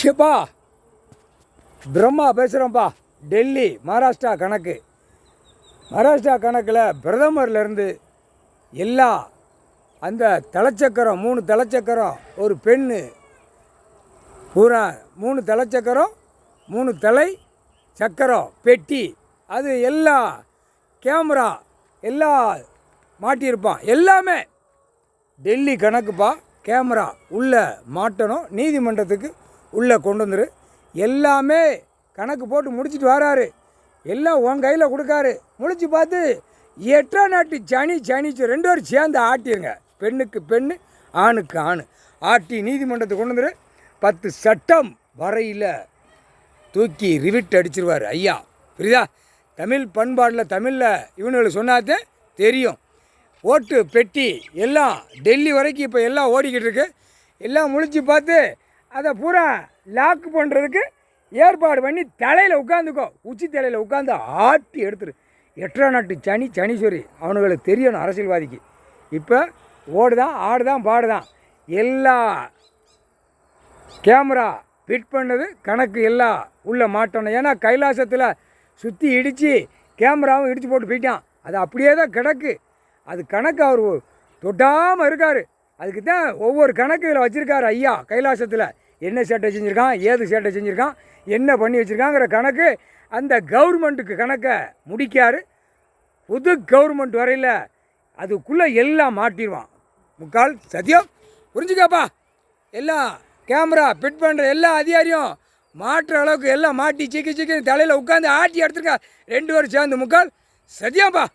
எப்பா பிரம்மா பேசுகிறோம்ப்பா. டெல்லி மகாராஷ்டிரா கணக்கு. மகாராஷ்டிரா கணக்கில் பிரதமர்லேருந்து எல்லா அந்த தலைச்சக்கரம் 3 தலைச்சக்கரம் ஒரு பெண்ணு பூரா 3 தலைச்சக்கரம் 3 தலை சக்கரம் பெட்டி அது எல்லா கேமரா எல்லாம் மாட்டியிருப்பான். எல்லாமே டெல்லி கணக்குப்பா. கேமரா உள்ளே மாட்டணும், நீதிமன்றத்துக்கு உள்ளே கொண்டு வந்துரு. எல்லாமே கணக்கு போட்டு முடிச்சுட்டு வராரு. எல்லாம் உன் கையில் கொடுக்காரு. முடிச்சு பார்த்து 8ஆம் நாட்டு சனி 2 பேரும் சேர்ந்து ஆட்டிருங்க. பெண்ணுக்கு பெண்ணு ஆணுக்கு ஆண் ஆட்டி நீதிமன்றத்துக்கு கொண்டு வந்துரு. 10 சட்டம் வரையில் தூக்கி ரிவிட் அடிச்சிருவார் ஐயா. புரியுதா? தமிழ் பண்பாடில் தமிழில் இவனுங்களுக்கு சொன்னாதே தெரியும். ஓட்டு பெட்டி எல்லாம் டெல்லி வரைக்கும் இப்போ எல்லாம் ஓடிக்கிட்டு இருக்கு. எல்லாம் முழிச்சு பார்த்து அதை பூரா லாக் பண்ணுறதுக்கு ஏற்பாடு பண்ணி தலையில் உட்காந்துக்கோ. உச்சி தலையில் உட்காந்து ஆட்டி எடுத்துரு. 8ஆம் நாட்டு சனீஸ்வரி அவனுங்களுக்கு தெரியணும் அரசியல்வாதிக்கு. இப்போ ஓடுதான் ஆடுதான் பாடுதான் எல்லா கேமரா ஃபிட் பண்ணது கணக்கு எல்லாம் உள்ளே மாட்டணும். ஏன்னா கைலாசத்தில் சுற்றி இடித்து கேமராவும் இடித்து போட்டு போயிட்டான். அது அப்படியே தான் கிடக்கு. அது கணக்கு அவர் தொட்டாமல் இருக்கார். அதுக்கு தான் ஒவ்வொரு கணக்கு இதில் வச்சுருக்காரு ஐயா. கைலாசத்தில் என்ன சேட்டை செஞ்சுருக்கான், ஏது சேட்டை செஞ்சுருக்கான், என்ன பண்ணி வச்சுருக்காங்கிற கணக்கு அந்த கவர்மெண்ட்டுக்கு கணக்கை முடிக்காரு. புது கவர்மெண்ட் வரையில் அதுக்குள்ளே எல்லாம் மாட்டிடுவான். முக்கால் சத்தியம் புரிஞ்சுக்காப்பா. எல்லாம் கேமரா ஃபிட் பண்ணுற எல்லா அதிகாரியும் மாட்டுற அளவுக்கு எல்லாம் மாட்டி சிக்கி தலையில் உட்காந்து ஆட்டி எடுத்துருக்கா 2 பேரும் சேர்ந்து. முக்கால் சத்தியம்ப்பா.